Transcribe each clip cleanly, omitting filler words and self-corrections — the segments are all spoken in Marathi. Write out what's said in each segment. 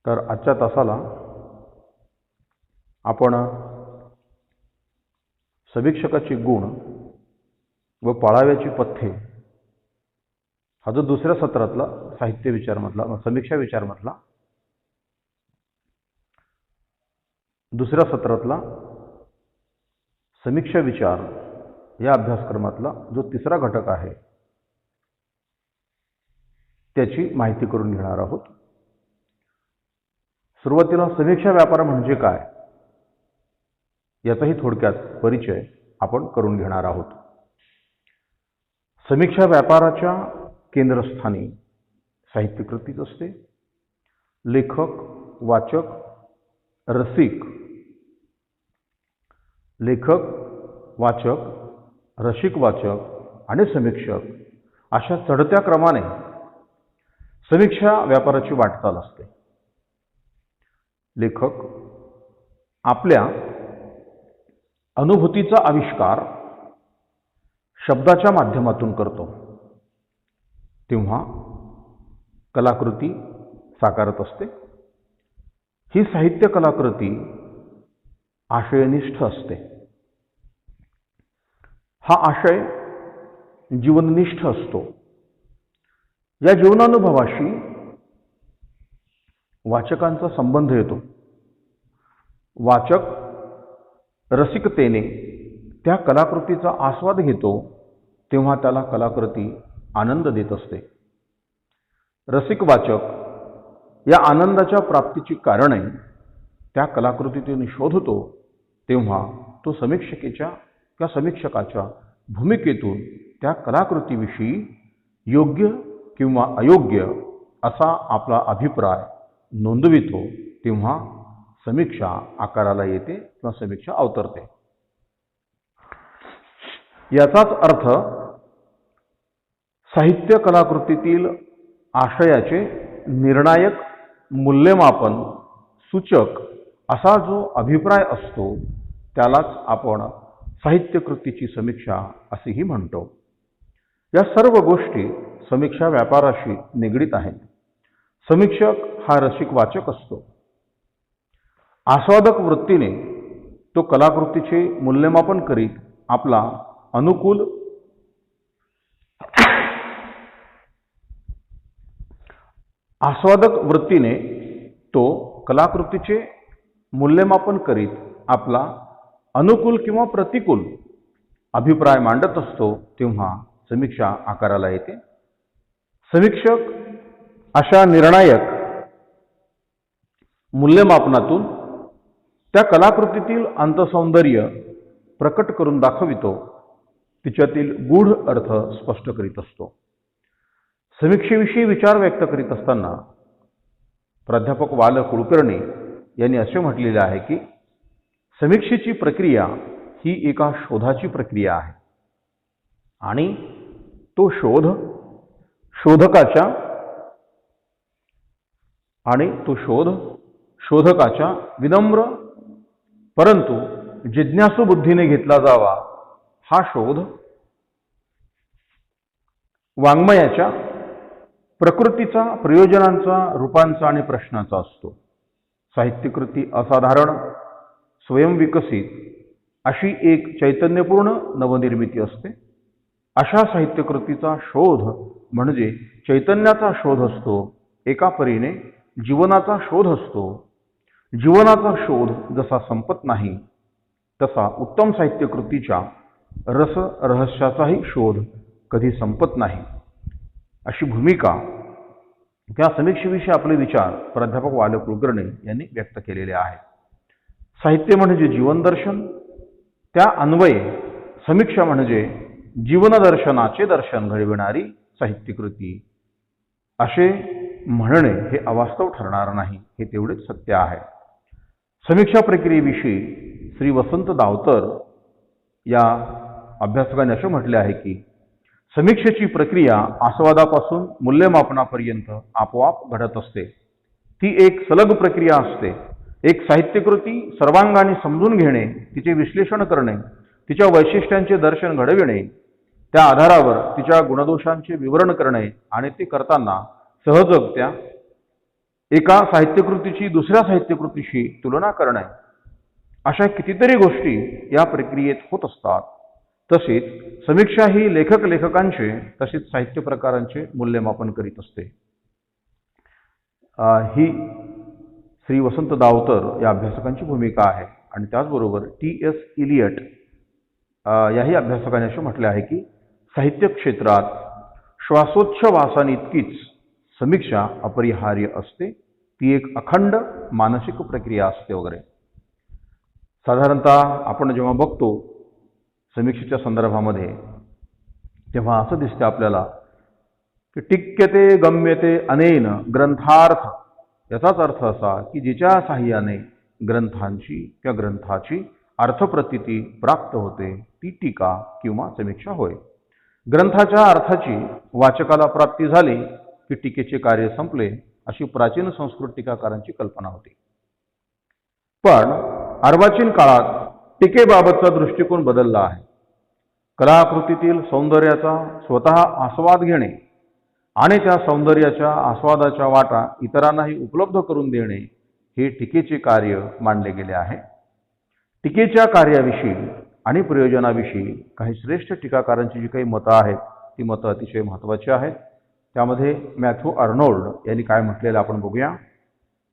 तर आजच्या तासाला आपण समीक्षकाचे गुण व पाळाव्याची पथ्ये हा जो दुसऱ्या सत्रातला साहित्य विचारमधला समीक्षा विचारमधला दुसऱ्या सत्रातला समीक्षा विचार या अभ्यासक्रमातला जो तिसरा घटक आहे त्याची माहिती करून घेणार आहोत. सुरुवातीला समीक्षा व्यापार म्हणजे काय याचाही थोडक्यात परिचय आपण करून घेणार आहोत. समीक्षा व्यापाराच्या केंद्रस्थानी साहित्यकृतीच असते. लेखक, वाचक, रसिक, लेखक, वाचक, रसिक वाचक आणि समीक्षक अशा चढत्या क्रमाने समीक्षा व्यापाराची वाटचाल असते. लेखक आपल्या अनुभूतीचा आविष्कार शब्दाच्या माध्यमातून करतो, तेव्हा कलाकृती साकारत असते. ही साहित्य कलाकृती आशयनिष्ठ असते. हा आशय जीवननिष्ठ असतो. या जीवनानुभवाशी वाचकांचा संबंध येतो. वाचक रसिकतेने त्या कलाकृतीचा आस्वाद घेतो, तेव्हा त्याला कलाकृती आनंद देत असते. रसिक वाचक या आनंदाच्या प्राप्तीची कारणे त्या कलाकृतीतून शोधतो, तेव्हा तो समीक्षकेच्या किंवा समीक्षकाच्या भूमिकेतून त्या कलाकृतीविषयी योग्य किंवा अयोग्य असा आपला अभिप्राय नोंदवितो, तेव्हा समीक्षा आकाराला येते किंवा समीक्षा अवतरते. याचाच अर्थ साहित्य कलाकृतीतील आशयाचे निर्णायक मूल्यमापन सूचक असा जो अभिप्राय असतो त्यालाच आपण साहित्यकृतीची समीक्षा असेही म्हणतो. या सर्व गोष्टी समीक्षा व्यापाराशी निगडीत आहेत. समीक्षक हा रसिक वाचक असतो. आस्वादक वृत्तीने तो कलाकृतीचे मूल्यमापन करीत आपला अनुकूल आस्वादक वृत्तीने तो कलाकृतीचे मूल्यमापन करीत आपला अनुकूल किंवा प्रतिकूल अभिप्राय मांडत असतो, तेव्हा समीक्षा आकाराला येते. समीक्षक अशा निर्णायक मूल्यमापनातून त्या कलाकृतीतील अंतसौंदर्य प्रकट करून दाखवितो, तिच्यातील गूढ अर्थ स्पष्ट करीत असतो. समीक्षेविषयी विचार व्यक्त करीत असताना प्राध्यापक वाल कुलकर्णी यांनी असे म्हटलेले आहे की समीक्षेची प्रक्रिया ही एका शोधाची प्रक्रिया आहे आणि तो शोध शोधकाच्या विनम्र परंतु जिज्ञासू बुद्धीने घेतला जावा. हा शोध वाङ्मयाच्या प्रकृतीचा, प्रयोजनांचा, रूपांचा आणि प्रश्नाचा असतो. साहित्यकृती असाधारण, स्वयंविकसित अशी एक चैतन्यपूर्ण नवनिर्मिती असते. अशा साहित्यकृतीचा शोध म्हणजे चैतन्याचा शोध असतो. एका परीने जीवनाचा शोध असतो. जीवनाचा शोध जसा संपत नाही तसा उत्तम साहित्यकृतीच्या रहस्याचाही शोध कधी संपत नाही. अशी भूमिका त्या समीक्षेविषयी आपले विचार प्राध्यापक वाल कुलकर्णी यांनी व्यक्त केलेले आहेत. साहित्य म्हणजे जीवनदर्शन, त्या अन्वये समीक्षा म्हणजे जीवनदर्शनाचे दर्शन घडविणारी साहित्यकृती असे म्हणणे हे अवास्तव ठरणार नाही, हे तेवढेच सत्य आहे. समीक्षा प्रक्रियेविषयी श्री वसंत दावतर या अभ्यासकाने असे म्हटले आहे की समीक्षेची प्रक्रिया आस्वादापासून मूल्यमापनापर्यंत आपोआप घडत असते. ती एक सलग प्रक्रिया असते. एक साहित्यकृती सर्वांगाने समजून घेणे, तिचे विश्लेषण करणे, तिच्या वैशिष्ट्यांचे दर्शन घडविणे, त्या आधारावर तिच्या गुणदोषांचे विवरण करणे आणि ते करताना सहजगत्या एका साहित्यकृतीची दुसऱ्या साहित्यकृतीशी तुलना करणे, अशा कितीतरी गोष्टी या प्रक्रियेत होत असतात. तसेच समीक्षा ही लेखकांचे तसेच साहित्य प्रकारांचे मूल्यमापन करीत असते. ही श्री वसंत दावतर या अभ्यासकांची भूमिका आहे. आणि त्याचबरोबर T.S. इलियट याही अभ्यासकांनी असे म्हटले आहे की साहित्य क्षेत्रात श्वासोच्छवासाइतकीच समीक्षा अपरिहार्य असते, ती एक अखंड मानसिक प्रक्रिया असते वगैरे. साधारणतः आपण जेव्हा बघतो समीक्षेच्या संदर्भामध्ये तेव्हा असं दिसते आपल्याला की टिक्यते गम्यते अनेन ग्रंथार्थ, याचाच अर्थ असा की जिच्या साहाय्याने ग्रंथांची किंवा ग्रंथाची अर्थप्रतीती प्राप्त होते ती टीका किंवा समीक्षा होय. ग्रंथाच्या अर्थाची वाचकाला प्राप्ती झाली की टीकेचे कार्य संपले, अशी प्राचीन संस्कृत टीकाकारांची कल्पना होती. पण अर्वाचीन काळात टीकेबाबतचा दृष्टिकोन बदलला आहे. कलाकृतीतील सौंदर्याचा स्वतः आस्वाद घेणे आणि त्या सौंदर्याच्या आस्वादाच्या वाटा इतरांनाही उपलब्ध करून देणे हे टीकेचे कार्य मानले गेले आहे. टीकेच्या कार्याविषयी आणि प्रयोजनाविषयी काही श्रेष्ठ टीकाकारांची जी काही मतं आहेत ती मतं अतिशय महत्त्वाची आहेत. त्यामध्ये मॅथ्यू अर्नोल्ड यांनी काय म्हटलेलं आपण बघूया.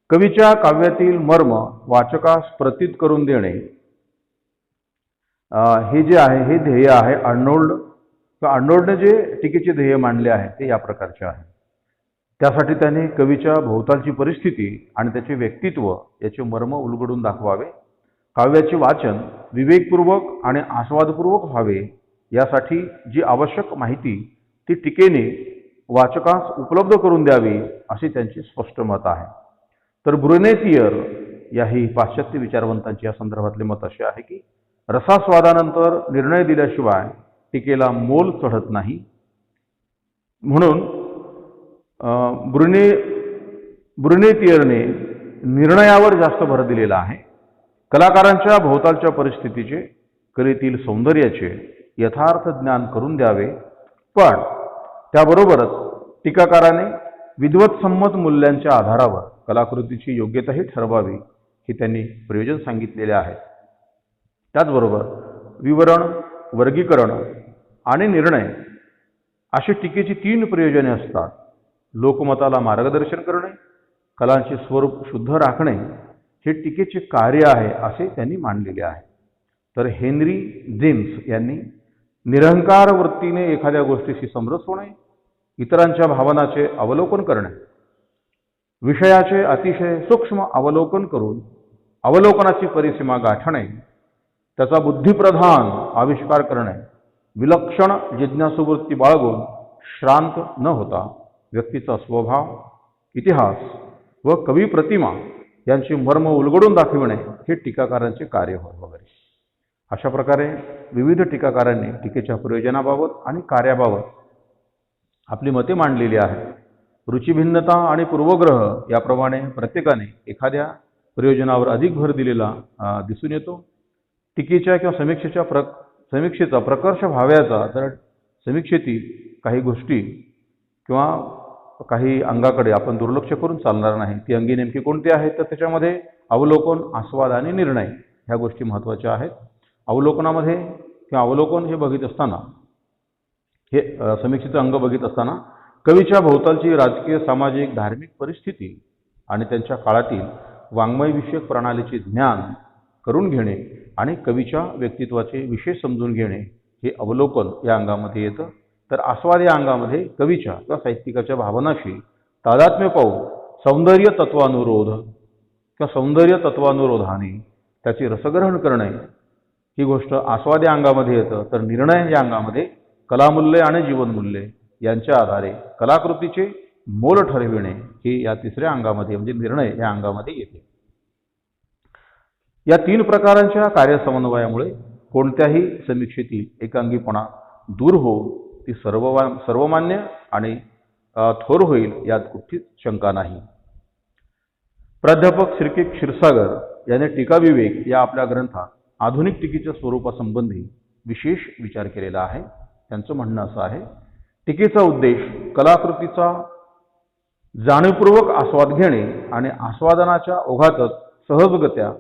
कवीच्या काव्यातील मर्म वाचकास प्रतीत करून देणे हे जे आहे हे ध्येय आहे. अर्नोल्डने जे टीकेचे ध्येय मांडले आहे ते या प्रकारचे आहे. त्यासाठी त्याने कवीच्या भोवतालची परिस्थिती आणि त्याचे व्यक्तित्व याचे मर्म उलगडून दाखवावे. काव्याचे वाचन विवेकपूर्वक आणि आस्वादपूर्वक व्हावे, यासाठी जी आवश्यक माहिती ती टीकेने वाचकास उपलब्ध करून द्यावी, असे त्यांचे स्पष्ट मत आहे. तर ब्रुनेतियर याही पाश्चात्य विचारवंतांची या संदर्भातले मत असे आहे की रसास्वादानंतर निर्णय दिल्याशिवाय टीकेला मोल चढत नाही. म्हणून ब्रुनेतियरने निर्णयावर जास्त भर दिलेला आहे. कलाकारांच्या भोवतालच्या परिस्थितीचे, कलेतील सौंदर्याचे यथार्थ ज्ञान करून द्यावे. पण त्याबरोबरच टीकाकाराने विद्वत्संमत मूल्यांच्या आधारावर कलाकृतीची योग्यताही ठरवावी, हे त्यांनी प्रयोजन सांगितलेले आहे. त्याचबरोबर विवरण, वर्गीकरण आणि निर्णय अशी टीकेची 3 प्रयोजने असतात. लोकमताला मार्गदर्शन करणे, कलांचे स्वरूप शुद्ध राखणे हे टीकेचे कार्य आहे, असे त्यांनी मानलेले आहे. तर हेनरी जेम्स यांनी निरहंकार वृत्तीने एखाद्या गोष्टीशी समरस होणे, इतरांच्या भावनाचे अवलोकन करणे, विषयाचे अतिशय सूक्ष्म अवलोकन करून अवलोकनाची परिसीमा गाठणे, त्याचा बुद्धिप्रधान आविष्कार करणे, विलक्षण जिज्ञासूवृत्ती बाळगून श्रांत न होता व्यक्तीचा स्वभाव, इतिहास व कवी प्रतिमा यांचे मर्म उलगडून दाखविणे हे टीकाकारांचे कार्य होय वगैरे. अशा प्रकारे विविध टीकाकारांनी टीकेच्या प्रयोजनाबाबत आणि कार्याबाबत आपली मते मांडलेली आहेत. रुचिभिन्नता आणि पूर्वग्रह याप्रमाणे प्रत्येकाने एखाद्या प्रयोजनावर अधिक भर दिलेला दिसून येतो. टीकेच्या किंवा समीक्षेचा प्रकर्ष व्हाव्याचा तर समीक्षेतील काही गोष्टी किंवा काही अंगाकडे आपण दुर्लक्ष करून चालणार नाही. ती अंगी नेमकी कोणती आहेत, तर त्याच्यामध्ये अवलोकन, आस्वाद आणि निर्णय ह्या गोष्टी महत्त्वाच्या आहेत. अवलोकनामध्ये किंवा अवलोकन हे बघित असताना, हे समीक्षेचं अंग बघित असताना कवीच्या भोवतालची राजकीय, सामाजिक, धार्मिक परिस्थिती आणि त्यांच्या काळातील वाङ्मयविषयक प्रणालीचे ज्ञान करून घेणे आणि कवीच्या व्यक्तित्वाचे विशेष समजून घेणे हे अवलोकन या अंगामध्ये येतं. तर आस्वाद या अंगामध्ये कवीच्या किंवा साहित्यिकाच्या भावनाशी तादात्म्य पाहून सौंदर्य तत्वानुरोधाने त्याचे रसग्रहण करणे ही गोष्ट आस्वाद या अंगामध्ये येतं. तर निर्णय या अंगामध्ये कलामूल्ये आणि जीवनमूल्ये यांच्या आधारे कलाकृतीचे मोल ठरविणे हे या 3ऱ्या अंगामध्ये म्हणजे निर्णय या अंगामध्ये येते. या 3 प्रकारांच्या कार्यसमन्वयामुळे कोणत्याही समीक्षेतील एकांगीपणा दूर होऊन ती सर्वमान्य आणि थोर होईल, यात कुठलीच शंका नाही. प्राध्यापक श्री के क्षीरसागर याने टीकाविवेक या आपल्या ग्रंथात आधुनिक टीकेच्या स्वरूपासंबंधी विशेष विचार केलेला आहे. त्यांचं म्हणणं असं आहे, टीकेचा उद्देश कलाकृतीचा जाणीवपूर्वक आस्वाद घेणे आणि आस्वादनाच्या ओघातच सहजगत्या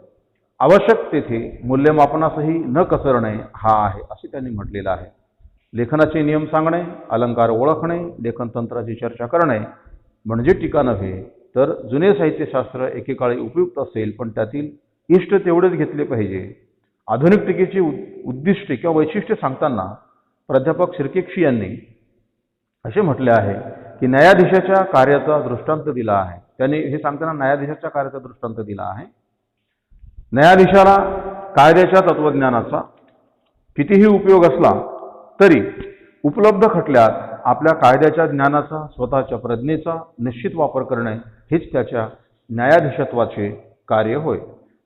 आवश्यक तेथे मूल्यमापनासही न कसरणे हा आहे असे त्यांनी म्हटलेलं आहे. लेखनाचे नियम सांगणे, अलंकार ओळखणे, लेखनतंत्राची चर्चा करणे म्हणजे टीका नव्हे, तर जुने साहित्यशास्त्र एकेकाळी उपयुक्त असेल, पण त्यातील इष्ट तेवढेच घेतले पाहिजे. आधुनिक टीकेची उद्दिष्टे किंवा वैशिष्ट्ये सांगताना प्राध्यापक शिर्केक्षी यांनी असे म्हटले आहे की न्यायाधीशाच्या कार्याचा दृष्टांत दिला आहे. त्यांनी हे सांगताना न्यायाधीशाच्या कार्याचा दृष्टांत दिला आहे. न्यायाधीशाला कायद्याच्या तत्वज्ञानाचा कितीही उपयोग असला तरी उपलब्ध खटल्यात आपल्या कायद्याच्या ज्ञानाचा, स्वतःच्या प्रज्ञेचा निश्चित वापर करणे हेच त्याच्या न्यायाधीशत्वाचे कार्य होय.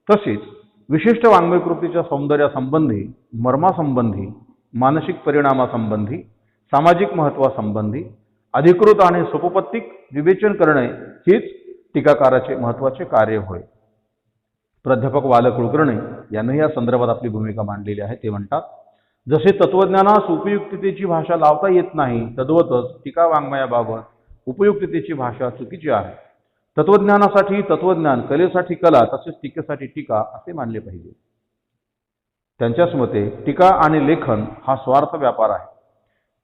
तसेच विशिष्ट वाङ्मय कृतीच्या सौंदर्यासंबंधी, मर्मासंबंधी, मानसिक परिणामासंबंधी, सामाजिक महत्त्वासंबंधी अधिकृत आणि सोपपत्तिक विवेचन करणे हेच टीकाकाराचे महत्त्वाचे कार्य होय. प्राध्यापक वाल कुलकर्णी यांनी या संदर्भात आपली भूमिका मांडलेली आहे. ते म्हणतात, जसे तत्वज्ञानास उपयुक्ततेची भाषा लावता येत नाही, तद्वतच टीका वाङ्मयाबाबत उपयुक्ततेची भाषा चुकीची आहे. तत्वज्ञानासाठी तत्वज्ञान, कलेसाठी कला, तसेच टीकेसाठी टीका असे मानले पाहिजे. त्यांच्याच मते टीका आणि लेखन हा स्वार्थ व्यापार आहे.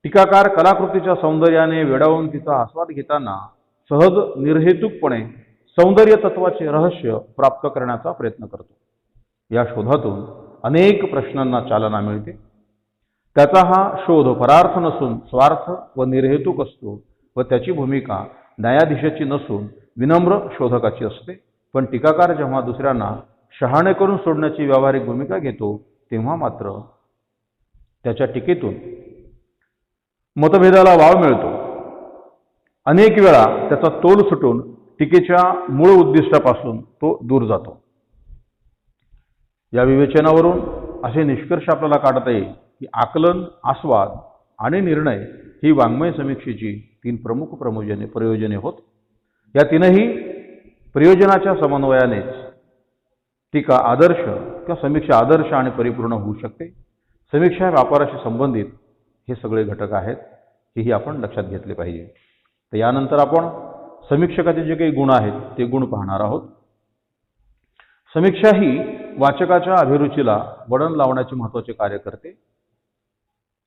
टीकाकार कलाकृतीच्या सौंदर्याने वेडावून तिचा आस्वाद घेताना सहज निर्हेतुकपणे सौंदर्य तत्वाचे रहस्य प्राप्त करण्याचा प्रयत्न करतो. या शोधातून अनेक प्रश्नांना चालना मिळते. त्याचा हा शोध परार्थ नसून स्वार्थ व निर्हेतुक असतो व त्याची भूमिका न्यायाधीशाची नसून विनम्र शोधकाची असते. पण टीकाकार जेव्हा दुसऱ्यांना शहाणे करून सोडण्याची व्यावहारिक भूमिका घेतो तेव्हा मात्र त्याच्या टीकेतून मतभेदाला वाव मिळतो. अनेक वेळा त्याचा तोल सुटून टीकेच्या मूळ उद्दिष्टापासून तो दूर जातो. या विवेचनावरून असे निष्कर्ष आपल्याला काढता येईल की आकलन, आस्वाद आणि निर्णय ही वाङ्मय समीक्षेची तीन प्रमुख प्रयोजने होत. या तीनही प्रयोजनाच्या समन्वयानेच टीका आदर्श किंवा समीक्षा आदर्श आणि परिपूर्ण होऊ शकते. समीक्षा व्यापाराशी संबंधित हे सगळे घटक आहेत, हेही आपण लक्षात घेतले पाहिजे. तर यानंतर आपण समीक्षकाचे जे काही गुण आहेत ते गुण पाहणार आहोत. समीक्षा ही वाचकाच्या अभिरुचीला वळण लावण्याचे महत्त्वाचे कार्य करते.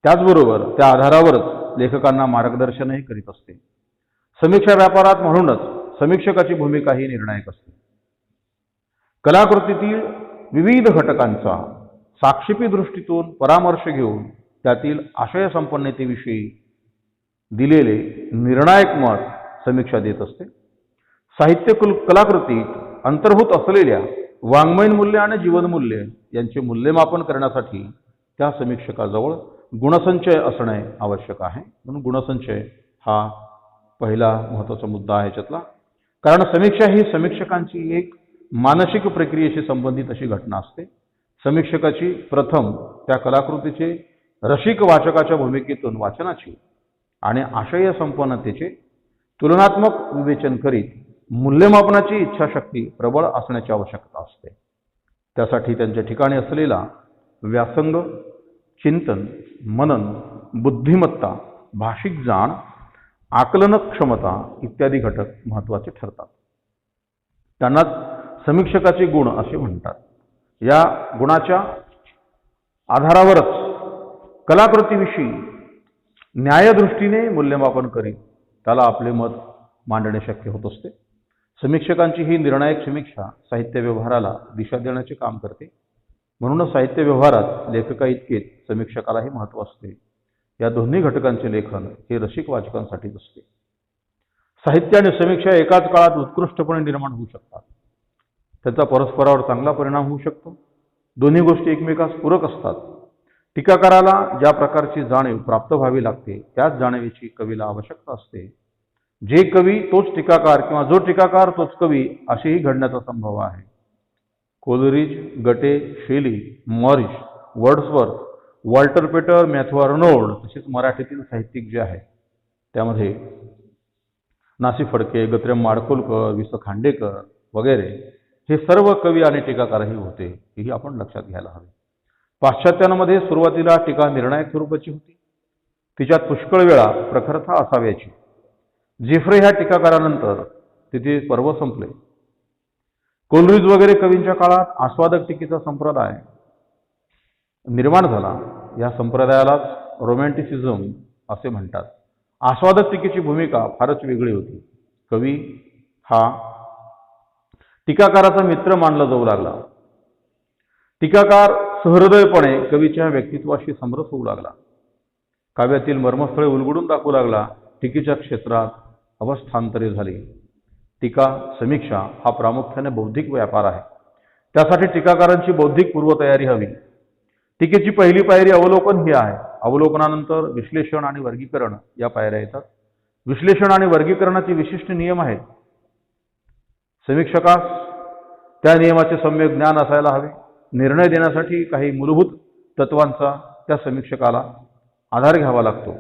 त्याचबरोबर त्या आधारावरच लेखकांना मार्गदर्शनही करीत असते. समीक्षा व्यापारात म्हणूनच समीक्षकाची भूमिका ही निर्णायक असते. कलाकृतीतील विविध घटकांचा साक्षेपी दृष्टीतून परामर्श घेऊन त्यातील आशय संपन्नतेविषयी दिलेले निर्णायक मत समीक्षा देत असते. साहित्य कलाकृतीत अंतर्भूत असलेल्या वाङ्मयीन मूल्य आणि जीवनमूल्य यांचे मूल्यमापन करण्यासाठी त्या समीक्षकाजवळ गुणसंचय असणे आवश्यक आहे. म्हणून गुणसंचय हा पहिला महत्त्वाचा मुद्दा आहे याच्यातला. कारण समीक्षा ही समीक्षकांची एक मानसिक प्रक्रियेशी संबंधित अशी घटना असते. समीक्षकाची प्रथम त्या कलाकृतीचे रसिक वाचकाच्या भूमिकेतून वाचनाची आणि आशय संपन्नतेचे तुलनात्मक विवेचन करीत मूल्यमापनाची इच्छाशक्ती प्रबळ असण्याची आवश्यकता असते. त्यासाठी त्यांच्या ठिकाणी असलेला व्यासंग, चिंतन, मनन, बुद्धिमत्ता, भाषिक जाण, आकलन क्षमता इत्यादी घटक महत्त्वाचे ठरतात. त्यांनाच समीक्षकाचे गुण असे म्हणतात. या गुणाच्या आधारावरच कलाकृतीविषयी न्यायदृष्टीने मूल्यमापन करीत त्याला आपले मत मांडणे शक्य होत असते. समीक्षकांची ही निर्णायक समीक्षा साहित्य व्यवहाराला दिशा देण्याचे काम करते. म्हणूनच साहित्य व्यवहारात लेखका इतकेच समीक्षकालाही महत्त्व असते. या दोन्ही घटकांचे लेखन हे रसिक वाचकांसाठीच असते. साहित्य आणि समीक्षा एकाच काळात उत्कृष्टपणे निर्माण होऊ शकतात. त्याचा परस्परावर चांगला परिणाम होऊ शकतो. दोन्ही गोष्टी एकमेकास पूरक असतात. टीकाकाराला ज्या प्रकारची जाणीव प्राप्त व्हावी लागते त्याच जाणीवेची कवीला आवश्यकता असते. जे कवी तोच टीकाकार किंवा जो टीकाकार तोच कवी असेही घडण्याचा संभव आहे. कोलरिज, गटे, शेली, मॉरिस, वर्ड्सवर्थ, वॉल्टर पेटर, मॅथ्यू आर्नोल्ड तसेच मराठीतील साहित्यिक जे आहेत त्यामध्ये नासी फडके, गत्रेम माडखोलकर, वि. स. खांडेकर वगैरे हे सर्व कवी आणि टीकाकारही होते, हेही आपण लक्षात घ्यायला हवे. पाश्चात्यांमध्ये सुरुवातीला टीका निर्णायक स्वरूपाची होती. तिच्यात पुष्कळ वेळा प्रखरता असाव्याची. जेफ्रे ह्या टीकाकारानंतर तिथे पर्व संपले. कोलरिज वगैरे कवींच्या काळात आस्वादक टीकेचा संप्रदाय निर्माण झाला. या संप्रदायालाच रोमॅन्टिसिझम असे म्हणतात. आस्वादक टीकेची भूमिका फारच वेगळी होती. कवी हा टीकाकाराचा मित्र मानला जाऊ लागला. टीकाकार सहृदयपणे कवीच्या व्यक्तित्वाशी समरस होऊ लागला. काव्यातील मर्मस्थळे उलगडून दाखवू लागला. टीकेच्या क्षेत्रात अवस्थांतरे झाली. टीका समीक्षा हा प्रामुख्याने बौद्धिक व्यापार आहे. त्यासाठी टीकाकारांची बौद्धिक पूर्वतयारी हवी. टीकेची पहिली पायरी अवलोकन ही आहे. अवलोकनानंतर विश्लेषण आणि वर्गीकरण या पायऱ्या येतात. विश्लेषण आणि वर्गीकरणाचे विशिष्ट नियम आहेत. समीक्षकास त्या नियमाचे सम्यक ज्ञान असायला हवे. निर्णय देण्यासाठी काही मूलभूत तत्वांचा त्या समीक्षकाला आधार घ्यावा लागतो.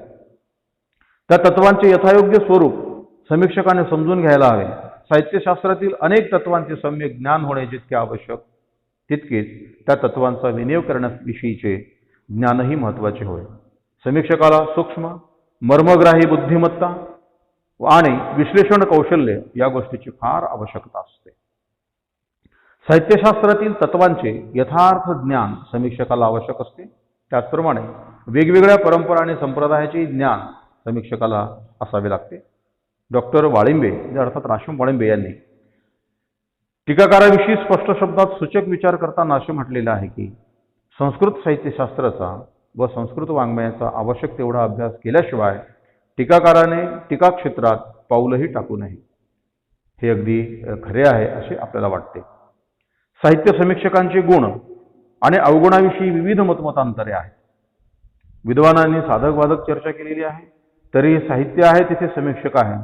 त्या तत्वांचे यथायोग्य स्वरूप समीक्षकाने समजून घ्यायला हवे. साहित्यशास्त्रातील अनेक तत्वांचे सम्यक ज्ञान होणे जितके आवश्यक तितकेच त्या तत्वांचा विनियोग करण्याविषयीचे ज्ञानही महत्त्वाचे होय. समीक्षकाला सूक्ष्म मर्मग्राही बुद्धिमत्ता आणि विश्लेषण कौशल्य या गोष्टीची फार आवश्यकता असते. साहित्यशास्त्रातील तत्वांचे यथार्थ ज्ञान समीक्षकाला आवश्यक असते. त्याचप्रमाणे वेगवेगळ्या परंपरा आणि संप्रदायाचे ज्ञान समीक्षकाला असावे लागते. डॉक्टर वाळिंबे अर्थात राशम वाळिंबे यांनी टीकाकाराविषयी स्पष्ट शब्दात सूचक विचार करताना असे म्हटलेले आहे की संस्कृत साहित्यशास्त्राचा व संस्कृत वाङ्मयाचा आवश्यक तेवढा अभ्यास केल्याशिवाय टीकाकाराने टीका क्षेत्रात पाऊलही टाकू नये. हे अगदी खरे आहे असे आपल्याला वाटते. साहित्य समीक्षकांचे गुण आणि अवगुणाविषयी विविध मतमतांतरे आहेत. विद्वानांनी साधक बाधक चर्चा केलेली आहे. तरी साहित्य आहे तिथे समीक्षक आहे.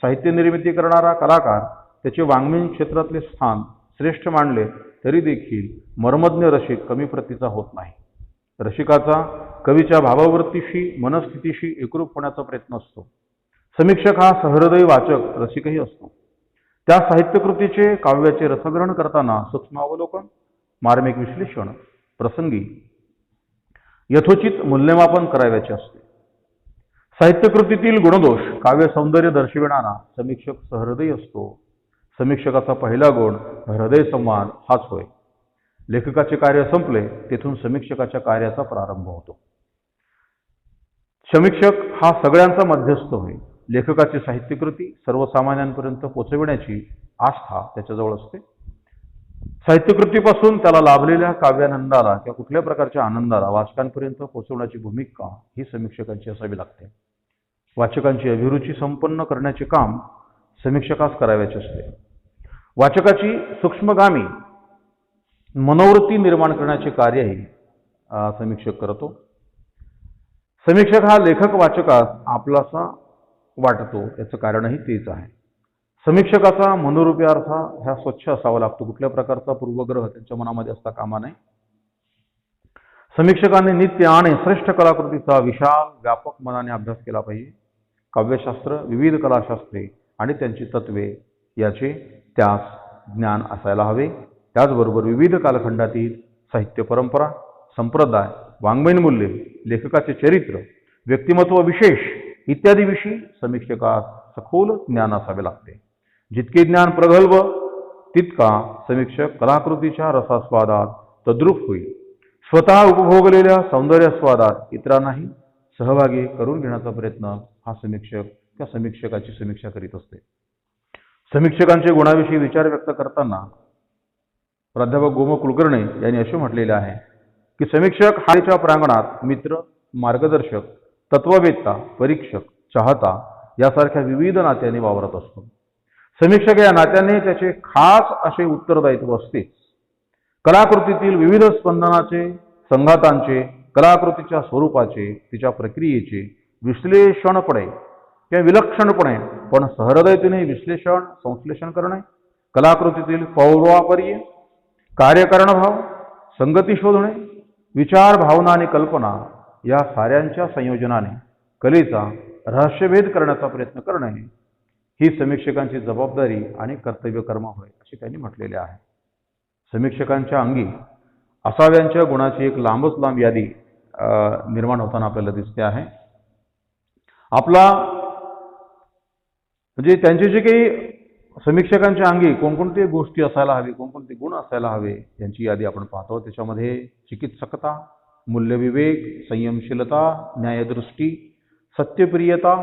साहित्य निर्मिती करणारा कलाकार त्याचे वाङ्मयीन क्षेत्रातले स्थान श्रेष्ठ मानले तरी देखील मर्मज्ञ रसिक कमी प्रतीचा होत नाही. रसिकाचा कवीच्या भाववृत्तीशी मनस्थितीशी एकरूप होण्याचा प्रयत्न असतो. समीक्षक हा सहृदयी वाचक रसिकही असतो. त्या साहित्यकृतीचे काव्याचे रसग्रहण करताना सूक्ष्म अवलोकन मार्मिक विश्लेषण प्रसंगी यथोचित मूल्यमापन करावयाचे असते. साहित्यकृतीतील गुणदोष काव्य सौंदर्य दर्शविणारा समीक्षक सहृदयी असतो. समीक्षकाचा पहिला गुण हृदय संवाद हाच होय. लेखकाचे कार्य संपले तेथून समीक्षकाच्या कार्याचा प्रारंभ होतो. समीक्षक हा सगळ्यांचा मध्यस्थ होय. लेखकाची साहित्यकृती सर्वसामान्यांपर्यंत पोहोचविण्याची आस्था त्याच्याजवळ असते. साहित्यकृतीपासून त्याला लाभलेल्या काव्यानंदाला किंवा कुठल्या प्रकारच्या आनंदाला वाचकांपर्यंत पोहोचवण्याची भूमिका ही समीक्षकांची असावी लागते. वाचकांची अभिरुची संपन्न करण्याचे काम समीक्षकास करावयाचे असते. वाचकाची सूक्ष्मगामी मनोवृत्ती निर्माण करण्याचे कार्यही समीक्षक करतो. समीक्षक हा लेखक वाचकास आपलासा वाटतो याचं कारणही तेच आहे. समीक्षकाचा मनोरूपी अर्थ ह्या स्वच्छ असावा लागतो. कुठल्या प्रकारचा पूर्वग्रह त्यांच्या मनामध्ये असता कामा नये. समीक्षकांनी नित्य आणि श्रेष्ठ कलाकृतीचा विशाल व्यापक मनाने अभ्यास केला पाहिजे. काव्यशास्त्र विविध कलाशास्त्रे आणि त्यांची तत्वे याचे त्यास ज्ञान असायला हवे. त्याचबरोबर विविध कालखंडातील साहित्य परंपरा संप्रदाय वाङ्मयीन मूल्ये लेखकाचे चरित्र व्यक्तिमत्व विशेष इत्यादी विषयी समीक्षकास सखोल ज्ञान असावे लागते. जितके ज्ञान प्रगल्भ तितका समीक्षक कलाकृतीच्या रसास्वादात तद्रूप होईल. स्वतः उपभोगलेल्या सौंदर्यास्वादात इतरांनाही सहभागी करून घेण्याचा प्रयत्न हा समीक्षक त्या समीक्षकाची समीक्षा करीत असते. समीक्षकांचे गुणाविषयी विचार व्यक्त करताना प्राध्यापक गोम कुलकर्णी यांनी असे म्हटलेले आहे की समीक्षक हायच्या प्रांगणात मित्र मार्गदर्शक तत्ववेत्ता परीक्षक चाहता यासारख्या विविध नात्यांनी वावरत असतो. समीक्षक या नात्याने त्याचे खास असे उत्तरदायित्व असतेच. कलाकृतीतील विविध स्पंदनाचे संघातांचे कलाकृतीच्या स्वरूपाचे तिच्या प्रक्रियेचे विश्लेषणपणे किंवा विलक्षणपणे पण सहृदयतेने विश्लेषण संश्लेषण करणे कलाकृतीतील पौर्वापर्य कार्यकारणभाव संगती शोधणे विचार भावना आणि कल्पना या साऱ्यांच्या संयोजनाने कलेचा रहस्यभेद करण्याचा प्रयत्न करणे ही समीक्षकांची जबाबदारी आणि कर्तव्यकर्म होय असे त्यांनी म्हटलेले आहे. समीक्षकांच्या अंगी असाव्यांच्या गुणाची एक लांबच लांब यादी निर्माण होताना आपल्याला दिसते आहे. आपला म्हणजे त्यांचे जे काही समीक्षकांच्या अंगी कोणकोणते गोष्टी असायला हवी, कोणकोणते गुण असायला हवे यांची यादी आपण पाहतो. त्याच्यामध्ये चिकित्सकता, मूल्यविवेक, संयमशीलता, न्यायदृष्टी, सत्यप्रियता,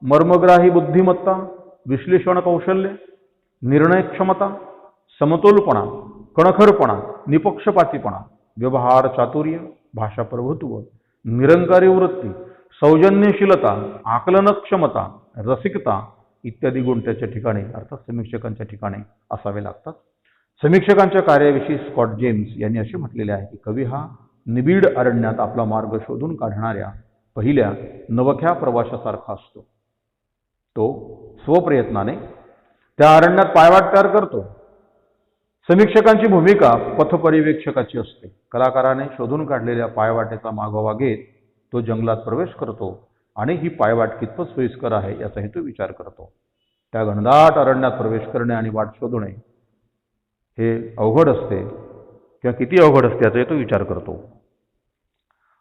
मर्मग्राही बुद्धिमत्ता, विश्लेषण कौशल्य, निर्णयक्षमता, समतोलपणा, कणखरपणा, निपक्षपातीपणा, व्यवहार चातुर्य, भाषा प्रभुत्व, निरंकारी वृत्ती, सौजन्यशीलता, आकलनक्षमता, रसिकता इत्यादी गुण त्याच्या ठिकाणी अर्थात समीक्षकांच्या ठिकाणी असावे लागतात. समीक्षकांच्या कार्याविषयी स्कॉट जेम्स यांनी असे म्हटलेले आहे की कवी हा निबिड अरण्यात आपला मार्ग शोधून काढणाऱ्या पहिल्या नवख्या प्रवाशासारखा असतो. तो स्वप्रयत्नाने त्या अरण्यात पायवाट तयार करतो. समीक्षकांची भूमिका पथपरिवेक्षकाची असते. कलाकाराने शोधून काढलेल्या पायवाटेचा मागोवा घेत तो जंगलात प्रवेश करतो आणि ही पायवाट कितपत सोयीस्कर आहे याचाही तो विचार करतो. त्या घनदाट अरण्यात प्रवेश करणे आणि वाट शोधणे हे अवघड असते किंवा किती अवघड असते याचाही तो विचार करतो.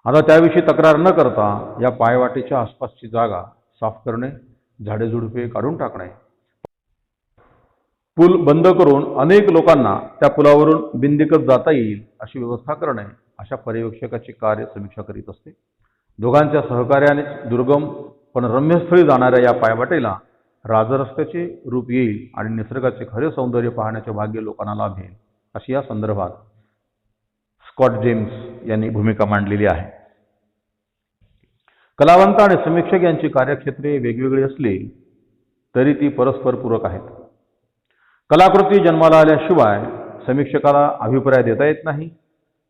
आता त्याविषयी तक्रार न करता या पायवाटेच्या आसपासची जागा साफ करणे, झाडेझुडपे काढून टाकणे, पूल बंद करून अनेक लोकांना त्या पुलावरून बिनदिक्कत जाता येईल अशी व्यवस्था करणे, अशा पर्यवेक्षकाचे कार्य समीक्षा करीत असते. दोघांच्या सहकार्याने दुर्गम पण रम्यस्थळी जाणाऱ्या या पायवाटेला राजरस्त्याचे रूप येईल आणि निसर्गाचे खरे सौंदर्य पाहण्याचे भाग्य लोकांना लाभेल, अशी या संदर्भात स्कॉट जेम्स यांनी भूमिका मांडलेली आहे. कलावंत आणि समीक्षक यांची कार्यक्षेत्रे वेगवेगळी असली तरी ती परस्परपूरक आहेत. कलाकृती जन्माला आल्याशिवाय समीक्षकाला अभिप्राय देता येत नाही.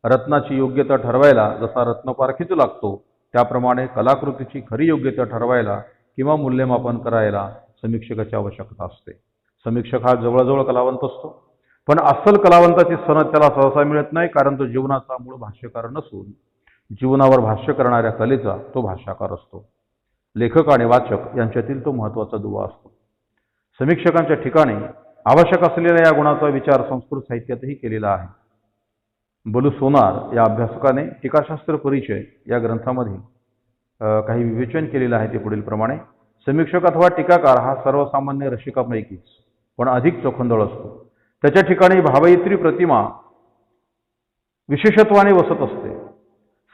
रत्नाची योग्यता ठरवायला जसा रत्नपारखीच लागतो त्याप्रमाणे कलाकृतीची खरी योग्यता ठरवायला किंवा मूल्यमापन करायला समीक्षकाची आवश्यकता असते. समीक्षक हा जवळजवळ कलावंत असतो, पण अस्सल कलावंताची सनद त्याला सहसा मिळत नाही, कारण तो जीवनाचा मूळ भाष्यकार नसून जीवनावर भाष्य करणाऱ्या कलेचा तो भाष्यकार असतो. लेखक आणि वाचक यांच्यातील तो महत्त्वाचा दुवा असतो. समीक्षकांच्या ठिकाणी आवश्यक असलेल्या या गुणाचा विचार संस्कृत साहित्यातही केलेला आहे. बलू सोनार या अभ्यासकाने टीकाशास्त्र परिचय या ग्रंथामध्ये काही विवेचन केलेलं आहे. ते पुढील प्रमाणे: समीक्षक अथवा टीकाकार हा सर्वसामान्य रसिकापैकीच पण अधिक चोखंदळ असतो. त्याच्या ठिकाणी भावयित्री प्रतिमा विशेषत्वाने वसत असते.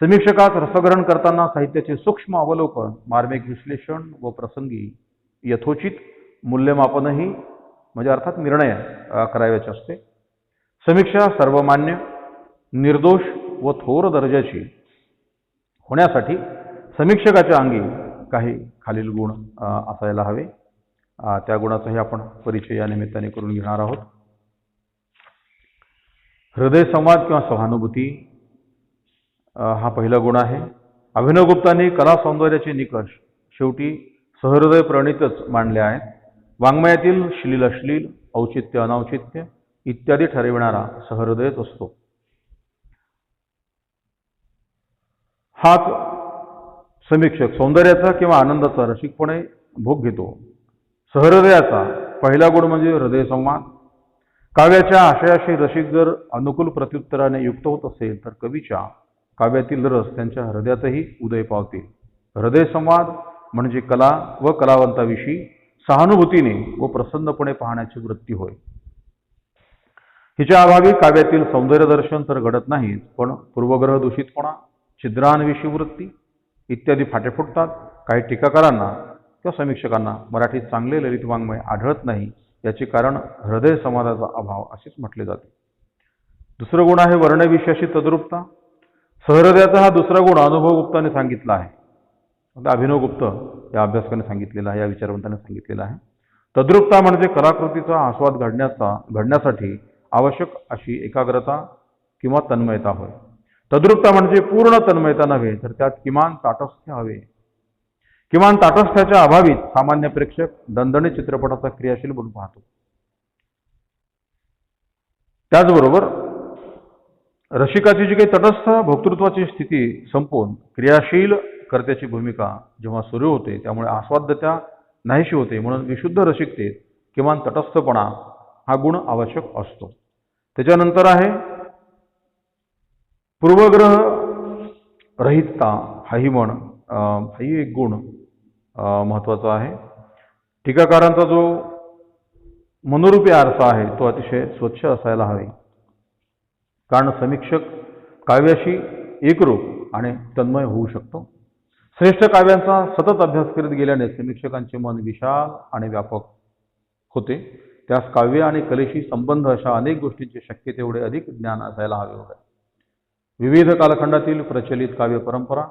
समीक्षकास रसग्रहण करताना साहित्याचे सूक्ष्म अवलोकन, मार्मिक विश्लेषण व प्रसंगी यथोचित मूल्यमापनही म्हणजे अर्थात निर्णय करावयाचे असते. समीक्षा सर्वमान्य, निर्दोष व थोर दर्जाची होण्यासाठी समीक्षकाच्या अंगी काही खालील गुण असायला हवे. त्या गुणाचाही आपण परिचय या निमित्ताने करून घेणार आहोत. हृदयसंवाद किंवा सहानुभूती हा पहिला गुण आहे. अभिनवगुप्तांनी कला सौंदर्याचे निकष शेवटी सहृदय प्रणितच मांडले आहेत. वाङ्मयातील श्लील अश्लील, औचित्य अनौचित्य इत्यादी ठरविणारा सहृदयच असतो. हाच समीक्षक सौंदर्याचा किंवा आनंदाचा रसिकपणे भोग घेतो. सहृदयाचा पहिला गुण म्हणजे हृदयसंवाद. काव्याच्या आशयाशी रसिक जर अनुकूल प्रत्युत्तराने युक्त होत असेल तर कवीच्या काव्यातील रस त्यांच्या हृदयातही उदय पावतील. हृदयसंवाद म्हणजे कला व कलावंताविषयी सहानुभूतीने व प्रसन्नपणे पाहण्याची वृत्ती होय. हिच्या अभावी काव्यातील सौंदर्य दर्शन तर घडत नाहीच, पण पूर्वग्रह दूषितपणा, छिद्रान्विषी वृत्ती इत्यादी फाटे फुटतात. काही टीकाकारांना किंवा समीक्षकांना मराठीत चांगले ललित वाङ्मय आढळत नाही, याचे कारण हृदय संवादाचा अभाव असेच म्हटले जाते. दुसरं गुण आहे वर्णविषयाशी तद्रुपता. सहृदयाचा हा दुसरा गुण अनुभवगुप्ताने सांगितला आहे. अभिनवगुप्त या अभ्यासकाने सांगितलेला आहे, या विचारवंताने सांगितलेला आहे. तद्रुपता म्हणजे कलाकृतीचा आस्वाद घडण्यासाठी आवश्यक अशी एकाग्रता किंवा तन्मयता होय. तद्रुपता म्हणजे पूर्ण तन्मयता नव्हे, तर त्यात किमान ताटस्थ्य हवे. किमान ताटस्थ्याच्या अभावीत सामान्य प्रेक्षक दणदणीत चित्रपटाचा क्रियाशील बनून पाहतो. त्याचबरोबर रसिकाची जी काही तटस्थ भोक्तृत्वाची स्थिती संपून क्रियाशील कर्त्याची भूमिका जेव्हा सुरू होते, त्यामुळे आस्वाद्यता नाहीशी होते. म्हणून विशुद्ध रसिकतेत किमान तटस्थपणा हा गुण आवश्यक असतो. त्याच्यानंतर आहे पूर्वग्रह रहितता. हाही एक गुण महत्त्वाचा आहे. टीकाकारांचा जो मनोरूपी आरसा आहे तो अतिशय स्वच्छ असायला हवे, कारण समीक्षक काव्याशी एकरूप आणि तन्मय होऊ शकतो. श्रेष्ठ काव्यांचा सतत अभ्यास करीत गेल्याने समीक्षकांचे मन विशाल आणि व्यापक होते. त्यास काव्य आणि कलेशी संबंध अशा अनेक गोष्टींचे शक्य तेवढे अधिक ज्ञान असायला हवे होते. विविध कालखंडातील प्रचलित काव्य परंपरा,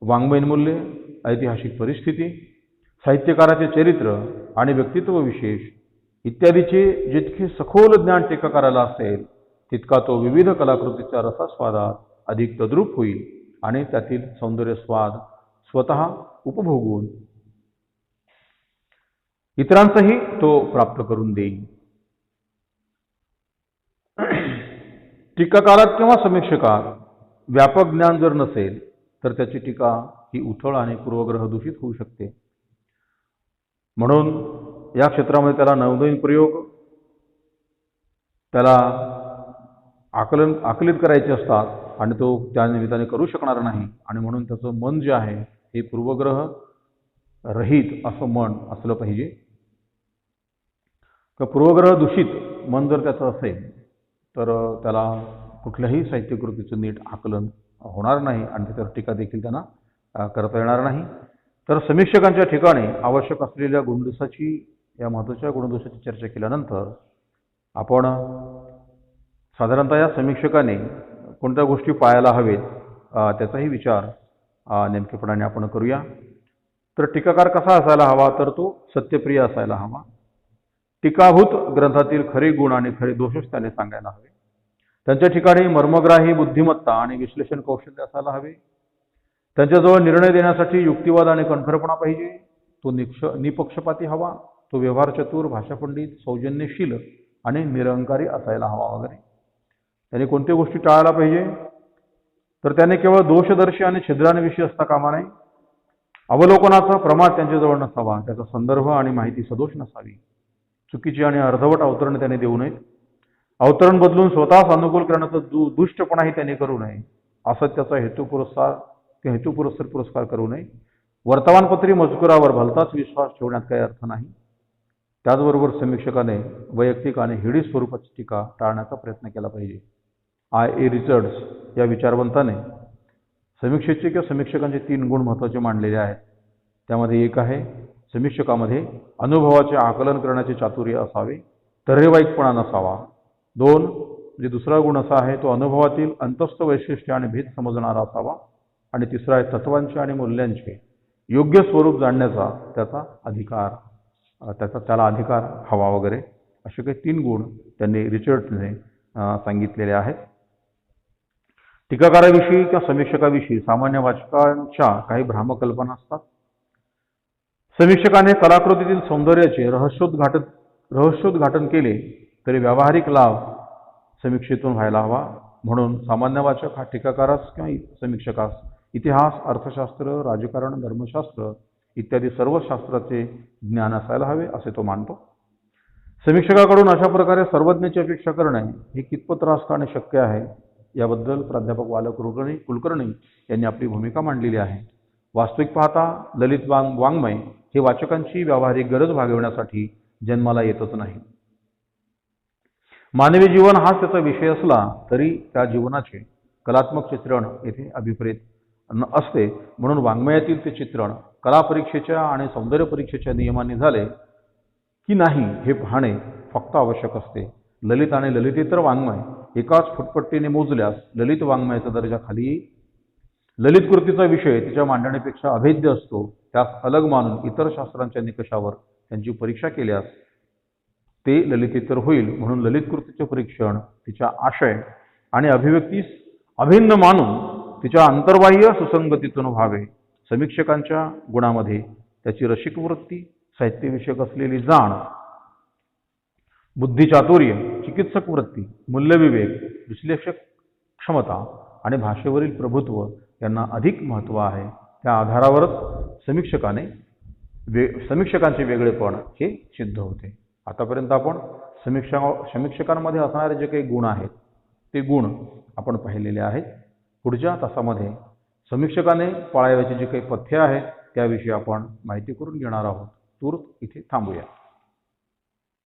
वाङ्मयीन मूल्ये, ऐतिहासिक परिस्थिती, साहित्यकाराचे चरित्र आणि व्यक्तित्व विशेष इत्यादीचे जितके सखोल ज्ञान टीकाकाराला असेल तितका तो विविध कलाकृतीच्या रसास्वादात अधिक तद्रूप होईल आणि त्यातील सौंदर्य स्वाद स्वतः उपभोगून इतरांचाही तो प्राप्त करून देईल. टीकाकारात किंवा समीक्षकात व्यापक ज्ञान जर नसेल तर त्याची टीका ही उथळ आणि पूर्वग्रह दूषित होऊ शकते. म्हणून या क्षेत्रामध्ये त्याला नवनवीन प्रयोग त्याला आकलित करायचे असतात आणि तो त्या निमित्ताने करू शकणार नाही, आणि म्हणून त्याचं मन जे आहे हे पूर्वग्रह रहित असं मन असलं पाहिजे. पूर्वग्रह दूषित मन जर त्याचं असेल तर त्याला कुठल्याही साहित्यकृतीचं नीट आकलन होणार नाही आणि त्याच्यावर टीका देखील त्यांना करता येणार नाही. तर समीक्षकांच्या ठिकाणी आवश्यक असलेल्या गुणदोषाची, या महत्त्वाच्या गुणदोषाची चर्चा केल्यानंतर आपण साधारणतः या समीक्षकाने कोणत्या गोष्टी पाळायला हवेत त्याचाही विचार नेमकेपणाने आपण करूया. तर टीकाकार कसा असायला हवा, तर तो सत्यप्रिय असायला हवा. टीकाभूत ग्रंथातील खरे गुण आणि खरे दोषच त्याने सांगायला हवे. त्यांच्या ठिकाणी मर्मग्राही बुद्धिमत्ता आणि विश्लेषण कौशल्य असायला हवे. त्यांच्याजवळ निर्णय देण्यासाठी युक्तिवाद आणि कणखरपणा पाहिजे. तो निपक्षपाती हवा. तो व्यवहार चतुर, भाषापंडित, सौजन्यशील आणि निरंकारी असायला हवा वगैरे. त्याने कोणत्या गोष्टी टाळायला पाहिजे, तर त्याने केवळ दोषदर्शी आणि छिद्रांविषयी असता कामा नये. अवलोकनाचा प्रमाद त्यांच्याजवळ नसावा. त्याचा संदर्भ आणि माहिती सदोष नसावी. चुकीची आणि अर्धवट अवतरण त्याने देऊ नयेत. अवतरण बदलून स्वतःच अनुकूल करण्याचा दुष्टपणाही त्याने करू नये. असत्याचा हेतुपुरस्सर पुरस्कार करू नये. वर्तमानपत्री मजकुरावर भलताच विश्वास ठेवण्यात काही अर्थ नाही. त्याचबरोबर समीक्षकाने वैयक्तिक आणि हिडीस स्वरूपाची टीका टाळण्याचा प्रयत्न केला पाहिजे. I.A. रिचर्ड्स या विचारवंताने समीक्षेचे किंवा समीक्षकांचे 3 गुण महत्त्वाचे मांडलेले आहेत. त्यामध्ये एक आहे, समीक्षकामध्ये अनुभवाचे आकलन करण्याचे चातुर्य असावे, तर्हेवाईकपणा नसावा. 2 म्हणजे दुसरा गुण असा आहे, तो अनुभवातील अंतस्थ वैशिष्ट्य आणि भेद समजणारा असावा. आणि तिसरा आहे, तत्वांचे आणि मूल्यांचे योग्य स्वरूप जाणण्याचा त्याला अधिकार हवा वगैरे. असे काही 3 गुण त्यांनी रिचर्ड्सने सांगितलेले आहेत. टीकाकाराविषयी किंवा समीक्षकाविषयी सामान्य वाचकांच्या काही भ्रामकल्पना असतात. समीक्षकाने कलाकृतीतील सौंदर्याचे रहस्योद्घाटन केले तरी व्यावहारिक लाभ समीक्षेतून व्हायला हवा. म्हणून सामान्य वाचक हा टीकाकारास किंवा समीक्षकास इतिहास, अर्थशास्त्र, राजकारण, धर्मशास्त्र इत्यादी सर्व शास्त्राचे ज्ञान असायला हवे असे तो मानतो. समीक्षकाकडून अशा प्रकारे सर्वज्ञाची अपेक्षा करणे हे कितपत रास्त आणि शक्य आहे याबद्दल प्राध्यापक कुलकर्णी यांनी आपली भूमिका मांडलेली आहे. वास्तविक पाहता ललित वाङ्मय हे वाचकांची व्यावहारिक गरज भागविण्यासाठी जन्माला येतच नाही. मानवी जीवन हाच त्याचा विषय असला तरी त्या जीवनाचे कलात्मक चित्रण येथे अभिप्रेत असते. म्हणून वाङ्मयातील ते चित्रण कला परीक्षेच्या आणि सौंदर्य परीक्षेच्या नियमाने झाले की नाही हे पाहणे फक्त आवश्यक असते. ललित आणि ललितेतर वाङ्मय एकाच फुटपट्टीने मोजल्यास ललित वाङ्मयाचा दर्जा खाली येईल. ललित कृतीचा विषय तिच्या मांडणीपेक्षा अभेद्य असतो. त्यास अलग मानून इतर शास्त्रांच्या निकषावर त्यांची परीक्षा केल्यास ते ललितेतर होईल. म्हणून ललित कृतीचे परीक्षण तिच्या आशय आणि अभिव्यक्तीस अभिन्न मानून तिच्या अंतर्बाह्य सुसंगतीतून व्हावे. समीक्षकांच्या गुणामध्ये त्याची रसिक वृत्ती, साहित्यविषयक असलेली जाण, बुद्धिचातुर्य, चिकित्सक वृत्ती, मूल्यविवेक, विश्लेषक क्षमता आणि भाषेवरील प्रभुत्व यांना अधिक महत्त्व आहे. त्या आधारावरच समीक्षकांचे वेगळेपण हे सिद्ध होते. आतापर्यंत आपण समीक्षकांमध्ये असणारे जे काही गुण आहेत ते गुण आपण पाहिलेले आहेत. पुढच्या तासामध्ये समीक्षकाने पाळावयाची जी काही पथ्ये आहेत त्याविषयी आपण माहिती करून घेणार आहोत. तूर्त इथे थांबूया.